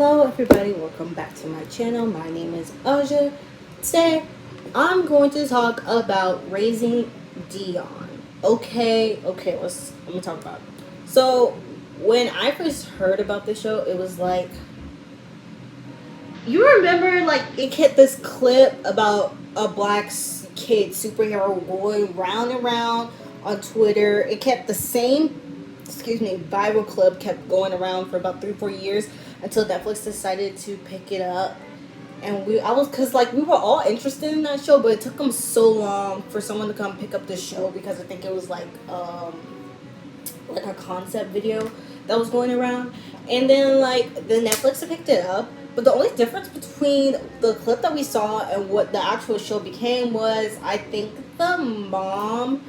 Hello everybody, welcome back to my channel. My name is Aja. Today I'm going to talk about raising Dion. Okay, let me talk about it. So when I first heard about the show, it was like, you remember like it hit this clip about a kid superhero going round and round on Twitter. It kept the same viral clip kept going around for about 3 4 years until Netflix decided to pick it up. And because like we were all interested in that show, but it took them so long for someone to come pick up the show because I think it was like a concept video that was going around. And then like the Netflix picked it up, but the only difference between the clip that we saw and what the actual show became was, I think the mom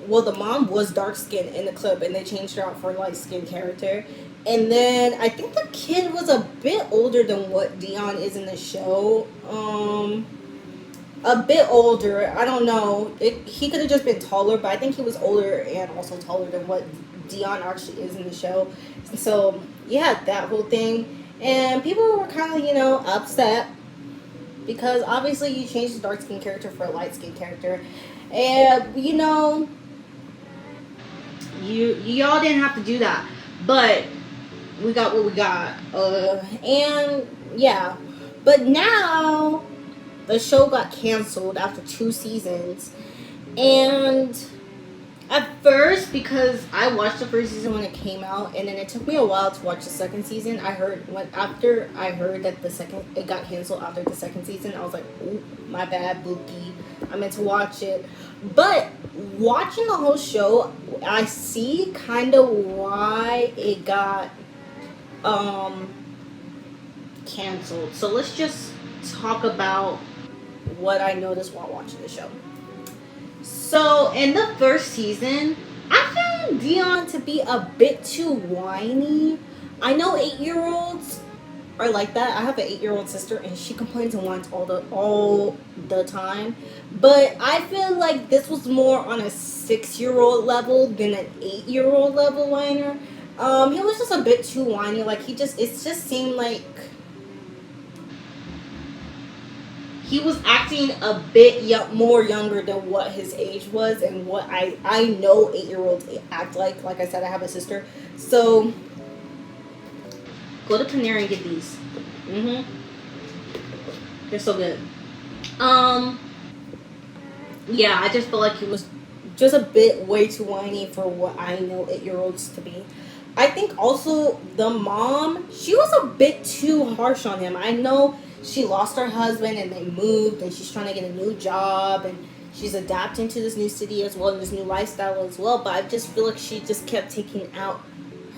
was dark skinned in the clip and they changed her out for a light skinned character. And then I think the kid was a bit older than what Dion is in the show. A bit older. I don't know. He could have just been taller, but I think he was older and also taller than what Dion actually is in the show. So yeah, that whole thing. And people were kind of, upset because obviously you changed the dark skinned character for a light skinned character. And y'all didn't have to do that, but we got what we got. And yeah, but now the show got canceled after 2 seasons, and at first, because I watched the first season when it came out, and then it took me a while to watch the second season. After I heard that it got canceled after the second season, I was like, "Ooh, my bad, Bookie. I meant to watch it." But watching the whole show, I see kind of why it got canceled. So let's just talk about what I noticed while watching the show. So in the first season, I found Dion to be a bit too whiny. I know 8-year-olds are like that. I have an 8-year-old sister and she complains and whines all the time. But I feel like this was more on a 6-year-old level than an 8-year-old level whiner. He was just a bit too whiny. Like it just seemed like he was acting a bit more younger than what his age was and what I know 8-year-olds act like. Like I said, I have a sister. So go to Canary and get these. They're so good. Yeah, I just felt like he was just a bit way too whiny for what I know 8-year-olds to be. I think also the mom, she was a bit too harsh on him. I know she lost her husband and they moved and she's trying to get a new job and she's adapting to this new city as well and this new lifestyle as well, but I just feel like she just kept taking out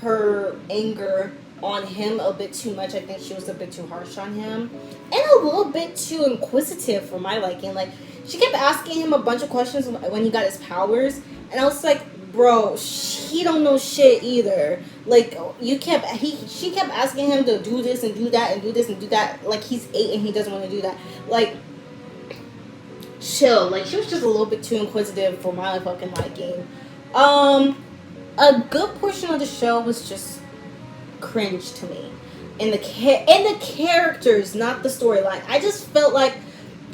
her anger on him a bit too much. I think she was a bit too harsh on him and a little bit too inquisitive for my liking. Like she kept asking him a bunch of questions when he got his powers, and I was like, bro, he don't know shit either. Like she kept asking him to do this and do that and do this and do that. Like he's 8 and he doesn't want to do that. Like chill. Like she was just a little bit too inquisitive for my fucking liking. A good portion of the show was just cringe to me, and the characters, not the storyline. I just felt like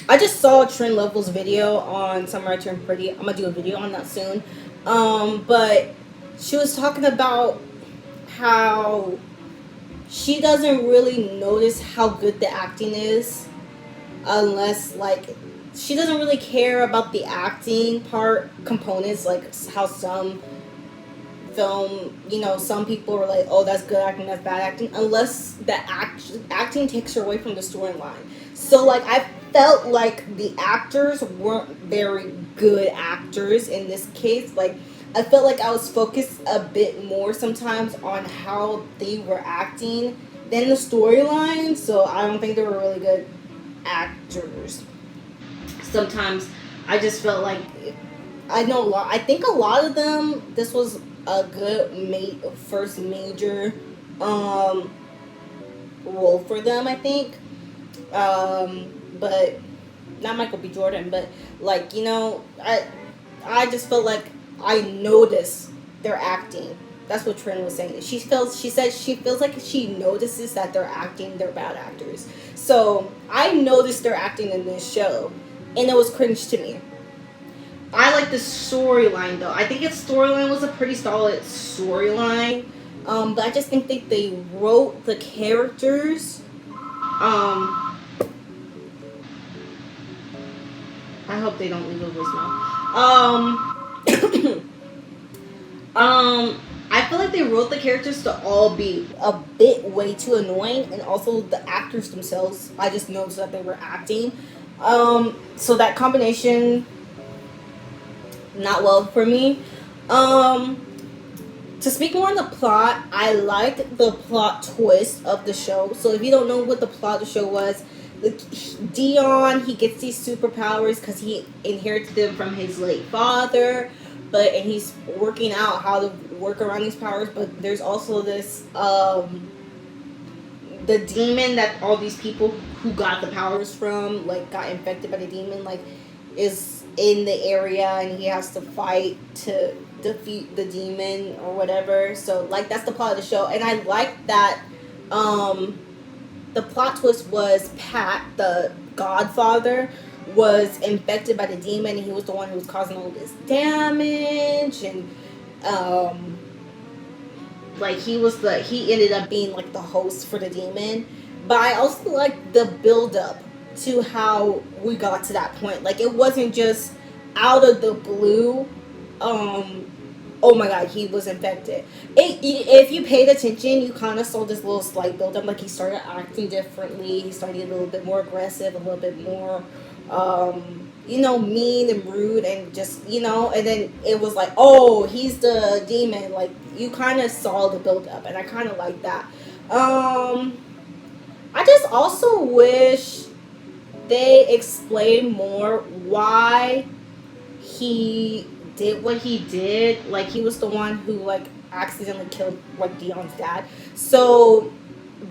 I just saw Trent Level's video on Summer I Turned Pretty. I'm gonna do a video on that soon. But she was talking about how she doesn't really notice how good the acting is unless like she doesn't really care about the acting components, like how some film, some people are like, oh, that's good acting, that's bad acting, unless the acting takes her away from the storyline. So like I felt like the actors weren't very good actors in this case. Like I felt like I was focused a bit more sometimes on how they were acting than the storyline. So I don't think they were really good actors. Sometimes I just felt like I think a lot of them. This was a good first major role for them. I think, but not Michael B. Jordan. But I just felt like I noticed their acting That's what Trin was saying. She said she feels like she notices that they're bad actors. So I noticed they're acting in this show, and it was cringe to me. I like the storyline though. I think its storyline was a pretty solid storyline. But I just think they wrote the characters. I hope they don't leave a voicemail. I feel like they wrote the characters to all be a bit way too annoying, and also the actors themselves. I just noticed that they were acting. So that combination, not well for me. To speak more on the plot, I liked the plot twist of the show. So if you don't know what the plot of the show was, Dion, he gets these superpowers because he inherited them from his late father, and he's working out how to work around these powers. But there's also this the demon that all these people who got the powers from, like, got infected by the demon, like, is in the area, and he has to fight to defeat the demon or whatever. So, like, that's the plot of the show, and I like that. The plot twist was Pat, the godfather, was infected by the demon, and he was the one who was causing all this damage, and like, he ended up being like the host for the demon. But I also like the build up to how we got to that point. Like, it wasn't just out of the blue. Oh my god, he was infected. If you paid attention, you kind of saw this little slight build up. Like, he started acting differently. He started getting a little bit more aggressive, a little bit more, mean and rude, and just, and then it was like, oh, he's the demon. Like, you kind of saw the build up, and I kind of like that. I just also wish they explained more why he did what he did. Like, he was the one who, like, accidentally killed, like, Dion's dad. So,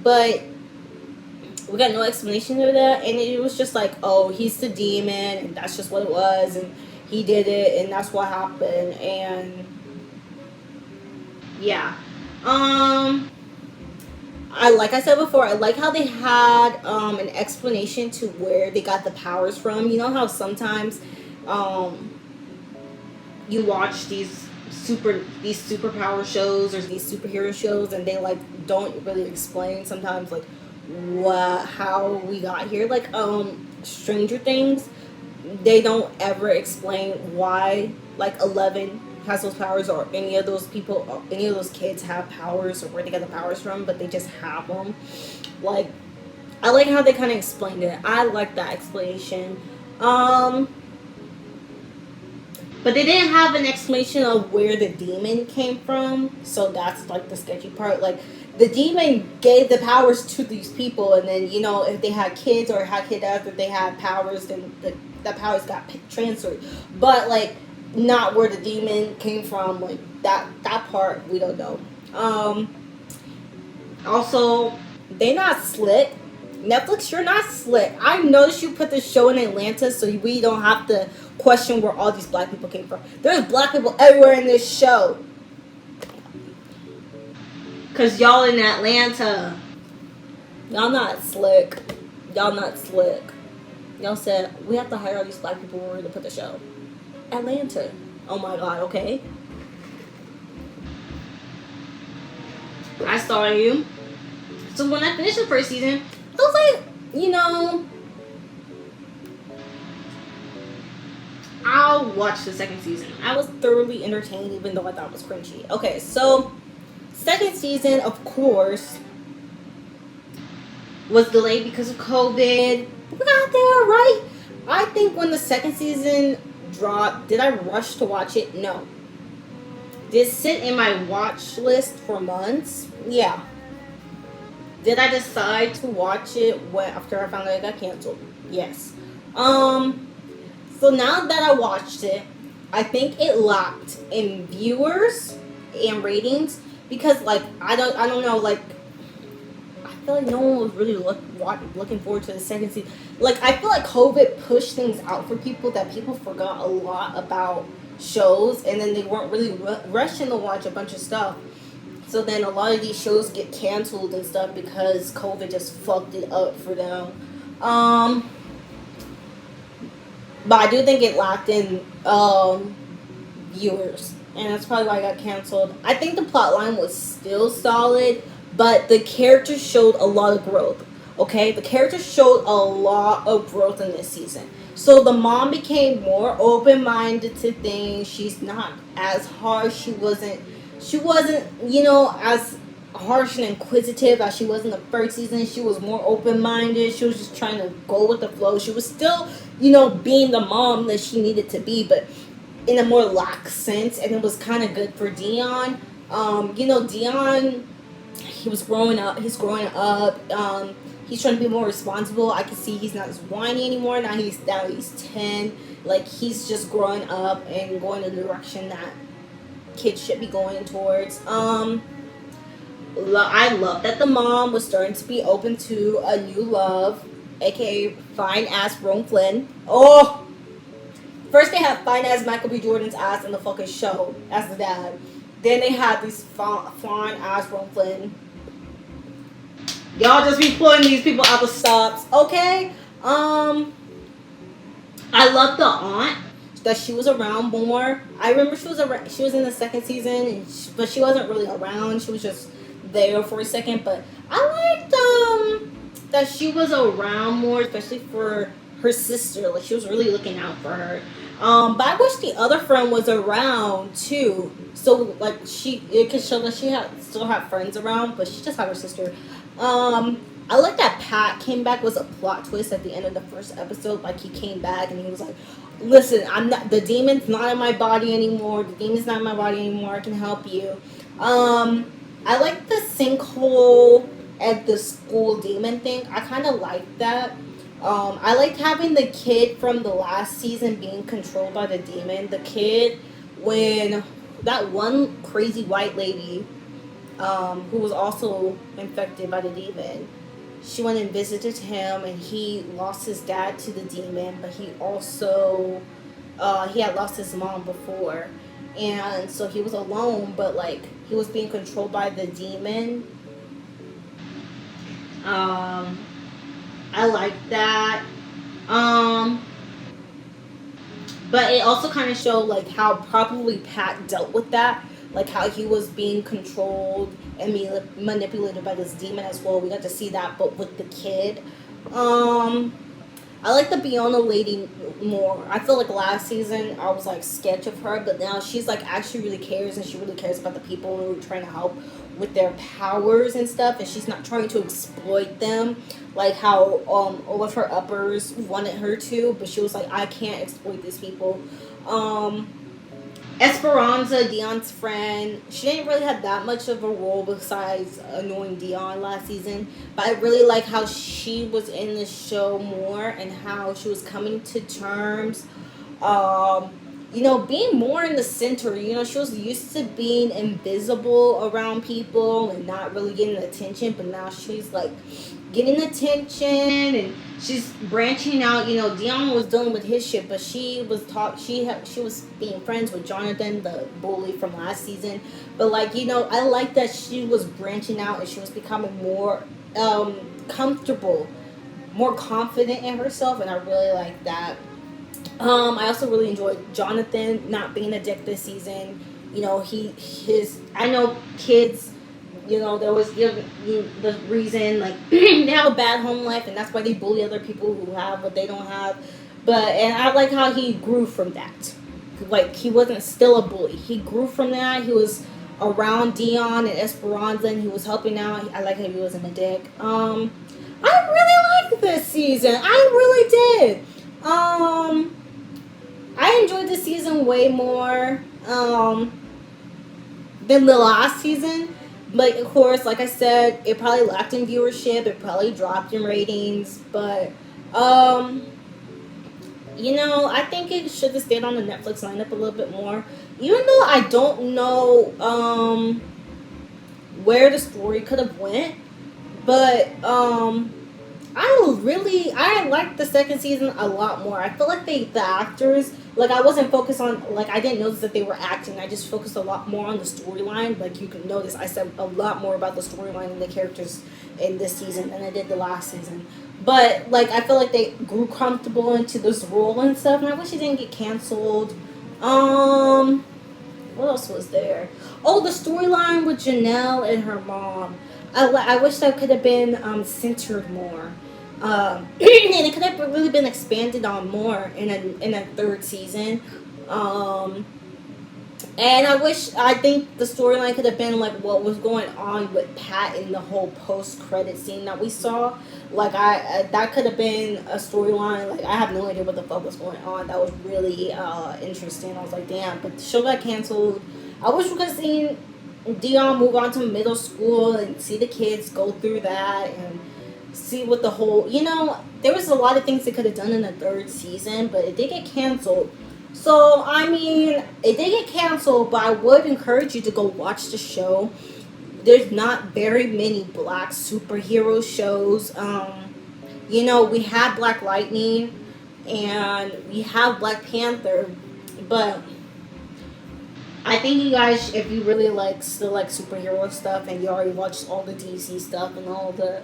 but we got no explanation of that, and it was just like, oh, he's the demon, and that's just what it was, and he did it, and that's what happened, and yeah. Like I said before, I like how they had an explanation to where they got the powers from. You know how sometimes you watch these superpower shows or these superhero shows, and they, like, don't really explain sometimes, like, how we got here. Like, Stranger Things, they don't ever explain why, like, 11 has those powers, or any of those kids have powers, or where they get the powers from, but they just have them. Like, I like how they kind of explained it. I like that explanation. But they didn't have an explanation of where the demon came from, so that's, like, the sketchy part. Like, the demon gave the powers to these people, and then, if they had kids or had kids after they had powers, then the powers got transferred. But, like, not where the demon came from, like, that part we don't know. Also, they not slick. Netflix, you're not slick. I noticed you put the show in Atlanta, so we don't have to question where all these black people came from. There's black people everywhere in this show. Cause y'all in Atlanta. Y'all not slick. Y'all said, we have to hire all these black people to put the show. Atlanta. Oh my god, okay. I saw you. So when I finished the first season, I was like, I'll watch the second season. I was thoroughly entertained, even though I thought it was cringy. Okay, so second season, of course, was delayed because of COVID. We got there, right? I think when the second season dropped, did I rush to watch it? No. Did it sit in my watch list for months? Yeah. Did I decide to watch it after I found out it got canceled? Yes. So now that I watched it, I think it lacked in viewers and ratings because, like, I don't know, like, I feel like no one was really looking forward to the second season. Like, I feel like COVID pushed things out for people that people forgot a lot about shows, and then they weren't really rushing to watch a bunch of stuff. So then a lot of these shows get canceled and stuff because COVID just fucked it up for them. Um, but I do think it lacked in viewers, and that's probably why it got canceled. I think the plot line was still solid, but the characters showed a lot of growth. Okay, the characters showed a lot of growth in this season. So the mom became more open minded to things. She's not as harsh. She wasn't, as harsh and inquisitive as she was in the first season. She was more open minded. She was just trying to go with the flow. She was still, being the mom that she needed to be, but in a more lax sense, and it was kind of good for Dion. Dion, he was growing up. He's growing up. He's trying to be more responsible. I can see he's not as whiny anymore. Now he's 10. Like, he's just growing up and going in the direction that kids should be going towards. I love that the mom was starting to be open to a new love, aka fine ass Rome Flynn. Oh, first they had fine ass Michael B. Jordan's ass in the fucking show as the dad. Then they had these fine ass Rome Flynn. Y'all just be pulling these people out the stops, okay? I love the aunt that she was around more. I remember she was around. She was in the second season, but she wasn't really around. She was just there for a second. But I liked that she was around more, especially for her sister. Like, she was really looking out for her. But I wish the other friend was around too. So like it could show that she still had friends around, but she just had her sister. I like that Pat came back was a plot twist at the end of the first episode. Like, he came back and he was like, "Listen, I'm not the demon's not in my body anymore. The demon's not in my body anymore. I can help you." I like the sinkhole at the school demon thing. I kind of like that. I liked having the kid from the last season being controlled by the demon. The kid, when that one crazy white lady, who was also infected by the demon, she went and visited him, and he lost his dad to the demon, but he also, he had lost his mom before. And so he was alone, but like, he was being controlled by the demon. I like that. But it also kind of showed like how probably Pat dealt with that, like how he was being controlled and being manipulated by this demon as well. We got to see that, but with the kid. I like the Fiona lady more. I feel like last season I was like sketch of her, but now she's like actually really cares, and she really cares about the people who are trying to help with their powers and stuff, and she's not trying to exploit them like how all of her uppers wanted her to, but she was like, I can't exploit these people. Esperanza, Dion's friend, she didn't really have that much of a role besides annoying Dion last season. But I really like how she was in the show more and how she was coming to terms. Being more in the center. She was used to being invisible around people and not really getting attention, but now she's like getting attention and she's branching out. Dion was dealing with his shit, but she was she was being friends with Jonathan, the bully from last season. But like, I like that she was branching out and she was becoming more comfortable, more confident in herself, and I really like that. I also really enjoyed Jonathan not being a dick this season. I know kids, they always give the reason, like, they have a bad home life and that's why they bully other people who have what they don't have. And I like how he grew from that. Like, he wasn't still a bully. He grew from that. He was around Dion and Esperanza and he was helping out. I like how he wasn't a dick. I really liked this season. I really did. I enjoyed this season way more than the last season. But of course, like I said, it probably lacked in viewership. It probably dropped in ratings. But I think it should have stayed on the Netflix lineup a little bit more. Even though I don't know where the story could have went, but I liked the second season a lot more. I feel like the actors, like, I wasn't focused on, like, I didn't notice that they were acting. I just focused a lot more on the storyline. Like, you can notice I said a lot more about the storyline and the characters in this season than I did the last season. But, like, I feel like they grew comfortable into this role and stuff, and I wish it didn't get canceled. Um, what else was there? Oh, the storyline with Janelle and her mom. I wish that could have been centered more. And it could have really been expanded on more in a third season. Um, and I think the storyline could have been like what was going on with Pat in the whole post credit scene that we saw. Like that could have been a storyline. Like I have no idea what the fuck was going on. That was really interesting. I was like, damn. But the show got canceled. I wish we could have seen Dion move on to middle school and see the kids go through that and see what the whole. There was a lot of things they could have done in the third season, but it did get canceled. So, I mean, it did get canceled, but I would encourage you to go watch the show. There's not very many black superhero shows. We have Black Lightning and we have Black Panther, but I think you guys, if you really still like superhero stuff and you already watched all the DC stuff and all the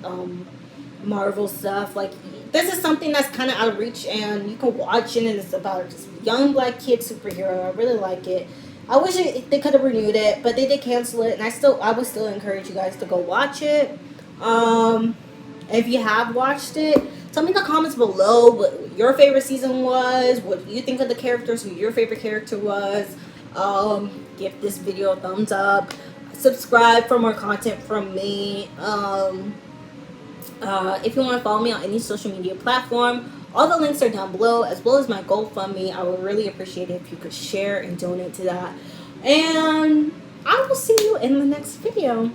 Marvel stuff, like this is something that's kind of out of reach and you can watch it and it's about just young black kid superhero. I really like it. I wish they could have renewed it, but they did cancel it, and I would still encourage you guys to go watch it. If you have watched it, tell me in the comments below what your favorite season was, what you think of the characters, who your favorite character was. Give this video a thumbs up. Subscribe for more content from me. If you want to follow me on any social media platform, all the links are down below, as well as my GoFundMe. I would really appreciate it if you could share and donate to that. And I will see you in the next video.